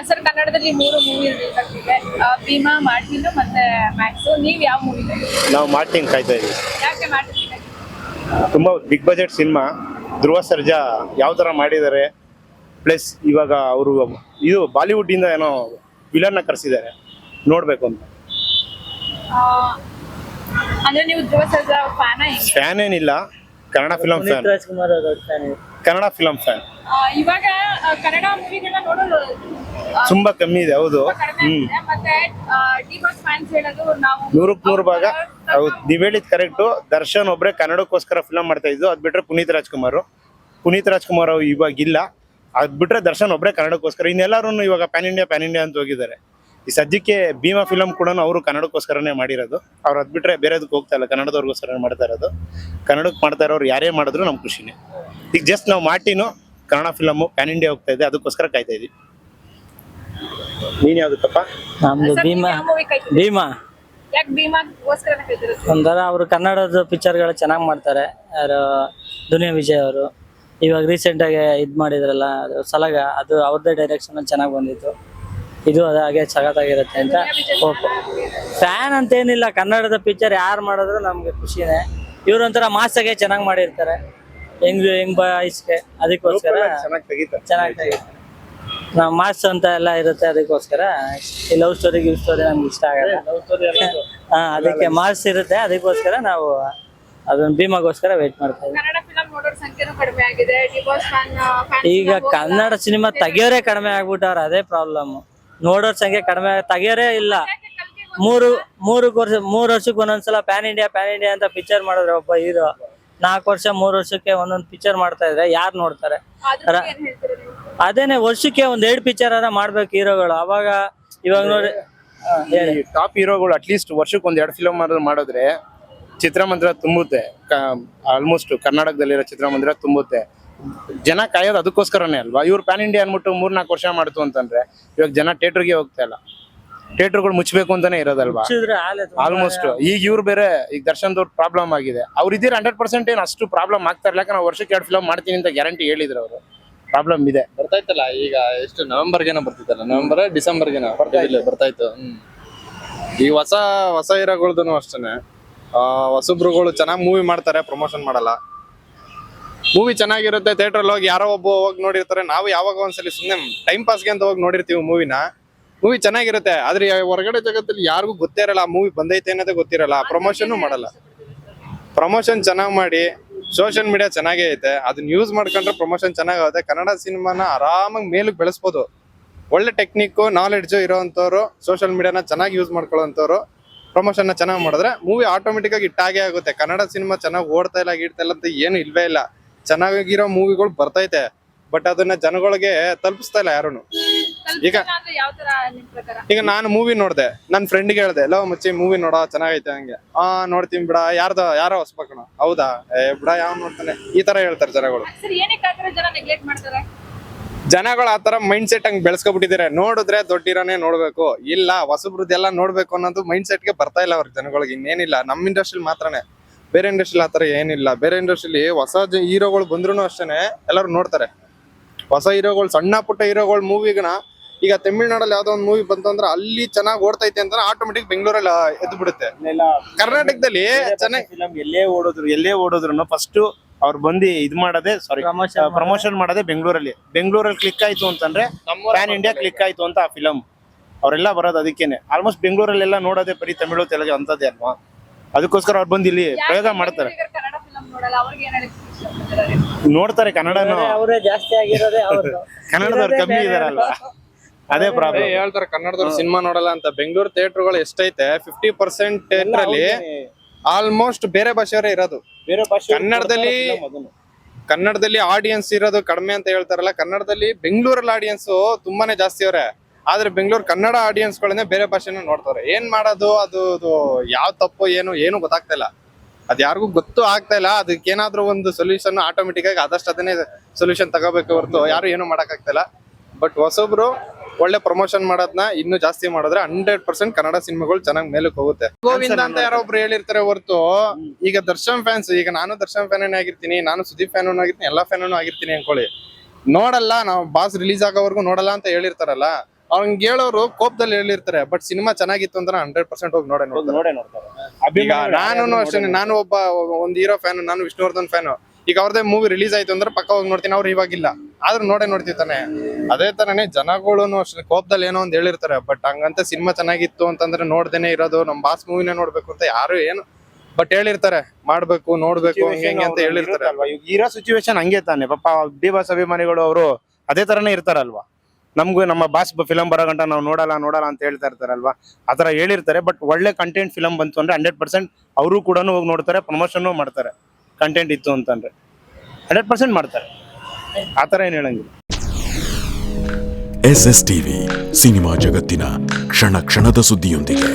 Sir ಕನ್ನಡದಲ್ಲಿ 3 movie release ಆಗ್ತಿದೆ. Bima, Martin ಮತ್ತೆ ಮ್ಯಾಕ್ಸ್. ನೀವ್ ಯಾವ ಮೂವಿ? ನಾವು ಮಾರ್ಟಿನ್ ಕಾಯ್ತಾ ಇದೀವಿ. ಯಾಕೆ ಮಾರ್ಟಿನ್? ತುಂಬಾ big budget cinema. Dhruva Sarja ಯಾವ ತರ ಮಾಡಿದ್ದಾರೆ, ಪ್ಲಸ್ ಇವಾಗ ಅವರು ಇದು ಬಾಲಿವುಡ್ ಇಂದ ಏನೋ ವಿಲನ್ ಕರೆಸಿದ್ದಾರೆ, ನೋಡ್ಬೇಕು ಅಂತ. ಅಂದ್ರೆ ನೀವು ಧ್ರುವ ಸರ್ಜಾ ಫ್ಯಾನ್ ಏನಿಲ್ಲ, Kannada film fan. Rajkumar Kannada film fan. ಇವಾಗ ಕನ್ನಡ ಮೂವಿಗಳನ್ನ ನೋಡೋದು ತುಂಬಾ ಕಮ್ಮಿ ಇದೆ. ಹೌದು. ಕಡಿಮೆ ಆಗಿದೆ. ಮತ್ತೆ ಡಿಬಾಸ್ ಫ್ಯಾನ್ಸ್ ಹೇಳೋದು ನಾವು 100% ಭಾಗ ಹೌದು, ನೀವ್ ಹೇಳಿದ್ ಕರೆಕ್ಟ್. ದರ್ಶನ್ ಒಬ್ರೆ ಕನ್ನಡಕ್ಕೋಸ್ಕರ ಫಿಲಂ ಮಾಡ್ತಾ ಇದ್ದು, ಅದ್ ಬಿಟ್ರೆ ಪುನೀತ್ ರಾಜ್ಕುಮಾರ್ ಇವಾಗ ಇಲ್ಲ. ಅದ್ ಬಿಟ್ರೆ ದರ್ಶನ್ ಒಬ್ರೆ ಕನ್ನಡಕ್ಕೋಸ್ಕರ. ಇನ್ನೆಲ್ಲರೂ ಇವಾಗ ಪ್ಯಾನ್ ಇಂಡಿಯಾ ಅಂತ ಹೋಗಿದ್ದಾರೆ. ಈ ಸದ್ಯಕ್ಕೆ ಭೀಮಾ ಫಿಲಂ ಕೂಡ ಅವರು ಕನ್ನಡಕ್ಕೋಸ್ಕರನೇ ಮಾಡಿರೋದು. ಅವ್ರು ಅದ್ ಬಿಟ್ರೆ ಬೇರೆದಕ್ಕೆ ಹೋಗ್ತಾ ಇಲ್ಲ, ಕನ್ನಡದವ್ರಿಗೋಸ್ಕರ ಮಾಡ್ತಾ ಇರೋದು. ಕನ್ನಡಕ್ಕೆ ಮಾಡ್ತಾ ಇರೋರು ಯಾರೇ ಮಾಡಿದ್ರು ನಮ್ ಖುಷಿನೇ. ಈಗ ಜಸ್ಟ್ ನಾವು Martin Kannada film PAN India ಹೋಗ್ತಾ ಇದೆ, ಅದಕ್ಕೋಸ್ಕರ ಕಾಯ್ತಾ ಇದೀವಿ. ನೀನ್ ಯಾವ್ದಕ್ಕಪ್ಪ? ನಮ್ದು ಭೀಮಾ. ಭೀಮಾ ಯಾಕೆ ಭೀಮಾಗೋಸ್ಕರ ಕೈತಿರೋದು? ಒಂಥರ ಅವರು ಕನ್ನಡದ ಪಿಕ್ಚರ್ಗಳು ಚೆನ್ನಾಗಿ ಮಾಡ್ತಾರೆ. ಯಾರು ದುನಿಯಾ ವಿಜಯ್ ಅವರು ಇವಾಗ ರೀಸೆಂಟ್ ಆಗಿ ಇದ್ ಮಾಡಿದ್ರಲ್ಲ, ಅದು ಸಲಗ, ಅದು ಅವ್ರದ್ದೇ ಡೈರೆಕ್ಷನ್ ಚೆನ್ನಾಗಿ ಬಂದಿತ್ತು. ಇದು ಹಾಗೆ ಸಖತ್ತಾಗಿರುತ್ತೆ ಅಂತ ಫ್ಯಾನ್ ಅಂತ ಏನಿಲ್ಲ. ಕನ್ನಡದ ಪಿಕ್ಚರ್ ಯಾರು ಮಾಡಿದ್ರು ನಮ್ಗೆ ಖುಷಿನೇ. ಇವ್ರು ಒಂಥರ ಮಾಸಾಗೆ ಚೆನ್ನಾಗಿ ಮಾಡಿರ್ತಾರೆ, ಹೆಂಗ್ ಬಾಯ್ಸ್ಗೆ. ಅದಕ್ಕೋಸ್ಕರ ಚೆನ್ನಾಗಿ ನಾವು ಮಾಸ್ ಅಂತ ಎಲ್ಲ ಇರುತ್ತೆ. ಅದಕ್ಕೋಸ್ಕರ ಈ ಲವ್ ಸ್ಟೋರಿ ನಮ್ಗೆ ಇಷ್ಟ ಆಗಲ್ಲ. ಅದಕ್ಕೆ ಮಾಸ್ ಇರುತ್ತೆ. ಅದಕ್ಕೋಸ್ಕರ ನಾವು ಅದನ್ನ ಭೀಮಾಗೋಸ್ಕರ ವೇಟ್ ಮಾಡ್ತಾ ಇದ್ದೀವಿ. ಕನ್ನಡ ಫಿಲಂ ನೋಡೋರ ಸಂಖ್ಯೆನೂ ಕಡಿಮೆ ಆಗಿದೆ. ಡಿಬಾಸ್ ಈಗ ಕನ್ನಡ ಸಿನಿಮಾ ತೆಗಿಯೋರೇ ಕಡಿಮೆ ಆಗ್ಬಿಟ್ಟವ್ರ, ಅದೇ ಪ್ರಾಬ್ಲಮ್. ನೋಡೋರ್ ಸಂಖ್ಯೆ ಕಡಿಮೆ, ತೆಗಿಯೋರೇ ಇಲ್ಲ. ಮೂರು ವರ್ಷಕ್ಕೆ ಒಂದೊಂದ್ಸಲ ಪ್ಯಾನ್ ಇಂಡಿಯಾ ಅಂತ ಪಿಕ್ಚರ್ ಮಾಡಿದ್ರೆ ಒಬ್ಬ ಹೀರೋ 4 ವರ್ಷ 3 ವರ್ಷಕ್ಕೆ ಒಂದೊಂದು ಪಿಕ್ಚರ್ ಮಾಡ್ತಾ ಇದ್ರೆ ಯಾರು ನೋಡ್ತಾರೆ? ಅದೇನೆ ವರ್ಷಕ್ಕೆ 1-2 ಪಿಕ್ಚರ್ ಮಾಡ್ಬೇಕು ಹೀರೋಗಳು. ಅವಾಗ ಇವಾಗ ನೋಡಿ ಟಾಪ್ ಹೀರೋಗಳು ಅಟ್ಲೀಸ್ಟ್ ವರ್ಷಕ್ಕೆ 1-2 ಫಿಲಮ್ ಮಾಡಿದ್ರೆ ಚಿತ್ರಮಂದಿರ ತುಂಬುತ್ತೆ. ಆಲ್ಮೋಸ್ಟ್ ಕರ್ನಾಟಕದಲ್ಲಿರೋ ಚಿತ್ರಮಂದಿರ ತುಂಬುತ್ತೆ. ಜನ ಕಾಯೋದು ಅದಕ್ಕೋಸ್ಕರನೇ ಅಲ್ವಾ? ಇವ್ರು ಪ್ಯಾನ್ ಇಂಡಿಯಾ ಅನ್ಬಿಟ್ಟು 3-4 ವರ್ಷ ಮಾಡ್ತು ಅಂತಂದ್ರೆ ಇವಾಗ ಜನ ಥಿಯೇಟರ್ಗೆ ಹೋಗ್ತಾ ಇಲ್ಲ. ಥಿಯೇಟರ್ಗಳು ಮುಚ್ಚಬೇಕು ಅಂತಾನೆ ಇರೋದಲ್ವಾ ಆಲ್ಮೋಸ್ಟ್. ಈಗ ಇವ್ರು ಬೇರೆ, ಈಗ ದರ್ಶನ್ ಅವ್ರ ಪ್ರಾಬ್ಲಮ್ ಆಗಿದೆ. ಅವ್ರು ಇದ್ದೀರ 100% ಏನು ಅಷ್ಟು ಪ್ರಾಬ್ಲಮ್ ಆಗ್ತಾ ಇಲ್ಲ. ನಾವು ವರ್ಷಕ್ಕೆ 2 ಫಿಲಮ್ ಮಾಡ್ತೀನಿ ಅಂತ ಗ್ಯಾರಂಟಿ ಹೇಳಿದ್ರು ಅವರು. ಪ್ರಾಬ್ಲಮ್ ಇದೆ. ಬರ್ತಾಯ್ತಲ್ಲ ಈಗ, ಎಷ್ಟು ನವೆಂಬರ್ಗೇನೋ ಬರ್ತಿತ್ತಲ್ಲ, ನವೆಂಬರ್ ಡಿಸೆಂಬರ್ಗೇನೋ ಬರ್ತಾಯ್ತು. ಈ ಹೊಸ ಹೀರೋಗಳ್ದು ಅಷ್ಟೇನೆ. ಹೊಸಬ್ರುಗಳು ಚೆನ್ನಾಗಿ ಮೂವಿ ಮಾಡ್ತಾರೆ, ಪ್ರಮೋಷನ್ ಮಾಡಲ್ಲ. ಮೂವಿ ಚೆನ್ನಾಗಿರುತ್ತೆ, ಥಿಯೇಟರ್ ಹೋಗಿ ಯಾರೋ ಒಬ್ಬ ಹೋಗಿ ನೋಡಿರ್ತಾರೆ. ನಾವು ಯಾವಾಗ ಒಂದ್ಸಲಿ ಸುಮ್ಮನೆ ಟೈಮ್ ಪಾಸ್ಗೆ ಅಂತ ಹೋಗಿ ನೋಡಿರ್ತೀವಿ ಮೂವಿ ಚೆನ್ನಾಗಿರುತ್ತೆ. ಆದ್ರೆ ಹೊರಗಡೆ ಜಗತ್ತಲ್ಲಿ ಯಾರಿಗೂ ಗೊತ್ತೇ ಇರಲ್ಲ ಆ ಮೂವಿ ಬಂದೈತೆ ಅನ್ನೋದೇ ಗೊತ್ತಿರಲ್ಲ. ಪ್ರಮೋಷನ್ ಮಾಡಲ್ಲ. ಪ್ರಮೋಷನ್ ಚೆನ್ನಾಗಿ ಮಾಡಿ, ಸೋಷಿಯಲ್ ಮೀಡಿಯಾ ಚೆನ್ನಾಗೇ ಐತೆ, ಅದನ್ನ ಯೂಸ್ ಮಾಡ್ಕೊಂಡ್ರೆ ಪ್ರಮೋಷನ್ ಚೆನ್ನಾಗುತ್ತೆ. ಕನ್ನಡ ಸಿನಿಮಾನ ಆರಾಮಾಗಿ ಮೇಲಕ್ಕೆ ಬೆಳೆಸ್ಬೋದು. ಒಳ್ಳೆ ಟೆಕ್ನಿಕ್ ನಾಲೆಡ್ಜ್ ಇರೋವಂಥವ್ರು, ಸೋಷಿಯಲ್ ಮೀಡಿಯಾನ ಚೆನ್ನಾಗಿ ಯೂಸ್ ಮಾಡ್ಕೊಳ್ಳೋಂಥವ್ರು ಪ್ರಮೋಷನ್ ಚೆನ್ನಾಗಿ ಮಾಡಿದ್ರೆ ಮೂವಿ ಆಟೋಮೆಟಿಕ್ ಆಗಿ ಹಿಟ್ಟಾಗೇ ಆಗುತ್ತೆ. ಕನ್ನಡ ಸಿನಿಮಾ ಚೆನ್ನಾಗಿ ಓಡ್ತಾ ಇಲ್ಲ ಅಂತ ಏನು ಇಲ್ವೇ ಇಲ್ಲ. ಚೆನ್ನಾಗಿರೋ ಮೂವಿಗಳು ಬರ್ತೈತೆ, ಬಟ್ ಅದನ್ನ ಜನಗಳಿಗೆ ತಲುಪಿಸ್ತಾ ಇಲ್ಲ ಯಾರು. ಈಗ ನಾನು ಮೂವಿ ನೋಡ್ದೆ, ನನ್ನ ಫ್ರೆಂಡ್ಗೆ ಹೇಳ್ದೆ, ಲೋ ಮಚ್ಚಿ ಮೂವಿ ನೋಡ ಚೆನ್ನಾಗೈತೆ ಹಂಗೆ. ನೋಡ್ತೀನಿ ಬಿಡ, ಯಾರೋ ಹೊಸ್ಬೇಕಣ. ಹೌದಾ, ಬಿಡ ಯಾವ ನೋಡ್ತಾನೆ, ಈ ತರ ಹೇಳ್ತಾರೆ ಜನಗಳು. ಜನಗಳು ಆತರ ಮೈಂಡ್ ಸೆಟ್ ಹಂಗ್ ಬೆಳೆಸ್ಕೊಬಿಟ್ಟಿದ್ದಾರೆ. ನೋಡಿದ್ರೆ ದೊಡ್ಡಿರೋನೇ ನೋಡ್ಬೇಕು, ಇಲ್ಲ ಹೊಸಬ್ರದ್ದೆಲ್ಲ ನೋಡ್ಬೇಕು ಅನ್ನೋದು ಮೈಂಡ್ ಸೆಟ್ಗೆ ಬರ್ತಾ ಇಲ್ಲ ಅವ್ರ ಜನಗಳಿಗೆ. ಇನ್ನೇನಿಲ್ಲ, ನಮ್ಮ ಇಂಡಸ್ಟ್ರಿ ಮಾತ್ರನೇ, ಬೇರೆ ಇಂಡಸ್ಟ್ರಿ ಆತರ ಏನಿಲ್ಲ. ಬೇರೆ ಇಂಡಸ್ಟ್ರಿಲಿ ಹೊಸ ಹೀರೋಗಳು ಬಂದ್ರು ಅಷ್ಟೇನೆ ಎಲ್ಲರೂ ನೋಡ್ತಾರೆ. ಹೊಸ ಹೀರೋಗಳು, ಸಣ್ಣ ಪುಟ್ಟ ಹೀರೋಗಳು ಮೂವಿಗನ ಈಗ ತಮಿಳ್ನಾಡಲ್ಲಿ ಯಾವ್ದೋ ಒಂದು ಮೂವಿ ಬಂತು ಅಂದ್ರೆ ಅಲ್ಲಿ ಚೆನ್ನಾಗಿ ಓಡ್ತೈತೆ ಅಂತ ಆಟೋಮೆಟಿಕ್ ಬೆಂಗಳೂರಲ್ಲಿ ಎದ್ದು ಬಿಡುತ್ತೆ. ಕರ್ನಾಟಕದಲ್ಲಿ ಚೆನ್ನಾಗಿ ಎಲ್ಲೇ ಓಡೋದ್ರು ಫಸ್ಟ್ ಅವ್ರು ಬಂದು ಇದ್ ಮಾಡೋದೇ ಪ್ರಮೋಷನ್ ಮಾಡೋದೇ ಬೆಂಗಳೂರಲ್ಲಿ ಕ್ಲಿಕ್ ಆಯ್ತು ಅಂತಂದ್ರೆ ಪ್ಯಾನ್ ಇಂಡಿಯಾ ಕ್ಲಿಕ್ ಆಯ್ತು ಅಂತ ಆ ಫಿಲಂ ಅವರೆಲ್ಲ ಬರೋದು ಅದಕ್ಕೇನೆ. ಆಲ್ಮೋಸ್ಟ್ ಬೆಂಗಳೂರಲ್ಲೆಲ್ಲ ನೋಡೋದೇ ಬರೀ ತಮಿಳು ತೆಲುಗು ಅಂತದೇ ಅಲ್ವಾ. ಅದಕ್ಕೋಸ್ಕರ ಅವ್ರು ಬಂದು ಇಲ್ಲಿ ಪ್ರಯೋಗ ಮಾಡ್ತಾರೆ. ನೋಡ್ತಾರೆ ಕನ್ನಡನು, ಅವರೇ ಜಾಸ್ತಿ ಆಗಿರೋದೇ ಕನ್ನಡದವ್ರು ಕಮ್ಮಿ ಇದಾರಲ್ವಾ, ಅದೇ ಪ್ರಾಬ್ಲಮ್. ಹೇಳ್ತಾರೆ ಕನ್ನಡದವ್ರು ಸಿನಿಮಾ ನೋಡಲ್ಲ ಅಂತ. ಬೆಂಗಳೂರು ಥಿಯೇಟರ್ಗಳು ಎಷ್ಟೈತೆ 50% ಥಿಯೇಟರ್ ಆಲ್ಮೋಸ್ಟ್ ಬೇರೆ ಭಾಷೆಯವರೇ ಇರೋದು. ಕನ್ನಡದಲ್ಲಿ ಆಡಿಯನ್ಸ್ ಇರೋದು ಕಡಿಮೆ ಅಂತ ಹೇಳ್ತಾರಲ್ಲ, ಕನ್ನಡದಲ್ಲಿ ಬೆಂಗಳೂರಲ್ಲಿ ಆಡಿಯನ್ಸ್ ತುಂಬಾನೇ ಜಾಸ್ತಿ ಅವ್ರೆ. ಆದ್ರೆ ಬೆಂಗಳೂರು ಕನ್ನಡ ಆಡಿಯನ್ಸ್ ಗಳನ್ನೇ ಬೇರೆ ಭಾಷೆನ ನೋಡ್ತಾರೆ. ಏನ್ ಮಾಡೋದು, ಅದು ಯಾವ ತಪ್ಪು ಏನು ಗೊತ್ತಾಗ್ತಾ ಇಲ್ಲ. ಅದ್ ಯಾರಿಗೂ ಗೊತ್ತು ಆಗ್ತಾ ಇಲ್ಲ. ಅದಕ್ಕೇನಾದ್ರೂ ಒಂದು ಸೊಲ್ಯೂಷನ್ ಆಟೋಮೆಟಿಕ್ ಆಗಿ ಆದಷ್ಟು ಅದನ್ನೇ ಸೊಲ್ಯೂಷನ್ ತಗೋಬೇಕು ಹೊರತು ಯಾರು ಏನು ಮಾಡಕ್ ಆಗ್ತಾ ಇಲ್ಲ. ಬಟ್ ಹೊಸೊಬ್ರು ಒಳ್ಳೆ ಪ್ರಮೋಷನ್ ಮಾಡೋದನ್ನ ಇನ್ನೂ ಜಾಸ್ತಿ ಮಾಡಿದ್ರೆ 100% ಕನ್ನಡ ಸಿನಿಮಾಗಳು ಚೆನ್ನಾಗಿ ಮೇಲಕ್ಕೆ ಹೋಗುತ್ತೆ. ಗೋವಿಂದ ಅಂತ ಯಾರೊಬ್ರು ಹೇಳಿರ್ತಾರೆ ಹೊರತು, ಈಗ ದರ್ಶನ್ ಫ್ಯಾನ್ಸ್, ಈಗ ನಾನು ದರ್ಶನ್ ಫ್ಯಾನ್ ಆಗಿರ್ತೀನಿ, ನಾನು ಸುದೀಪ್ ಫ್ಯಾನ್ ಆಗಿರ್ತೀನಿ, ಎಲ್ಲಾ ಫ್ಯಾನ್ ಆಗಿರ್ತೀನಿ ಅನ್ಕೊಳ್ಳಿ. ನೋಡಲ್ಲ, ನಾವು ಬಾಸ್ ರಿಲೀಸ್ ಆಗೋವರೆಗೂ ನೋಡಲ್ಲ ಅಂತ ಹೇಳಿರ್ತಾರಲ್ಲ, ಅವ್ನಿಗೆ ಹೇಳೋರು ಕೋಪದಲ್ಲಿ ಹೇಳಿರ್ತಾರೆ. ಬಟ್ ಸಿನಿಮಾ ಚೆನ್ನಾಗಿತ್ತು ಅಂತ 100% ಹೋಗಿ ನೋಡೇ ನೋಡ್ತಾರೆ. ಈಗ ನಾನು ಅಷ್ಟೇ, ನಾನು ಒಂದು ಹೀರೋ ಫ್ಯಾನ್, ನಾನು ವಿಷ್ಣುವರ್ಧನ್ ಫ್ಯಾನ್. ಈಗ ಅವ್ರದೇ ಮೂವಿ ರಿಲೀಸ್ ಆಯ್ತು ಅಂದ್ರೆ ಪಕ್ಕ ಹೋಗಿ ನೋಡ್ತೀನಿ. ಅವ್ರು ಇವಾಗಿಲ್ಲ ಆದ್ರೂ ನೋಡೇ ನೋಡ್ತೀವಿ ತಾನೆ. ಅದೇ ತರನೇ ಜನಗಳು ಅಷ್ಟೇ ಕೋಪದಲ್ಲಿ ಏನೋ ಒಂದು ಹೇಳಿರ್ತಾರೆ. ಬಟ್ ಹಂಗಂತ ಸಿನಿಮಾ ಚೆನ್ನಾಗಿತ್ತು ಅಂತಂದ್ರೆ ನೋಡ್ದೇನೆ ಇರೋದು, ನಮ್ ಬಾಸ್ ಮೂವಿನೇ ನೋಡ್ಬೇಕು ಅಂತ ಯಾರು ಏನು ಬಟ್ ಹೇಳಿರ್ತಾರೆ, ಮಾಡ್ಬೇಕು ನೋಡ್ಬೇಕು ಹಿಂಗೆ ಅಂತ ಹೇಳಿರ್ತಾರೆ. ಈಗ ಇರೋ ಸಿಚುವೇಶನ್ ಹಂಗೆ ತಾನೆ. ಪಾಪ ಡಿ ಬಾಸ್ ಅಭಿಮಾನಿಗಳು ಅವರು ಅದೇ ತರನೇ ಇರ್ತಾರಲ್ವಾ. ನಮ್ಗೂ ನಮ್ಮ ಬಾಸ್ ಫಿಲಂ ಬರೋ ಗಂಟ ನಾವು ನೋಡಲ್ಲ ಅಂತ ಹೇಳ್ತಾ ಇರ್ತಾರಲ್ವಾ. ಆತರ ಹೇಳಿರ್ತಾರೆ. ಬಟ್ ಒಳ್ಳೆ ಕಂಟೆಂಟ್ ಫಿಲಂ ಬಂತು ಅಂದ್ರೆ 100% ಅವರು ಕೂಡ ಹೋಗಿ ನೋಡ್ತಾರೆ, ಪ್ರಮೋಷನ್ ಮಾಡ್ತಾರೆ. ಕಂಟೆಂಟ್ ಇತ್ತು ಅಂತಂದ್ರೆ 100% ಮಾಡ್ತಾರೆ. ಆತರ ಏನ್ ಹೇಳಂಗಿಲ್ಲ. SS ಟಿವಿ ಸಿನಿಮಾ ಜಗತ್ತಿನ ಕ್ಷಣ ಕ್ಷಣದ ಸುದ್ದಿಯೊಂದಿಗೆ.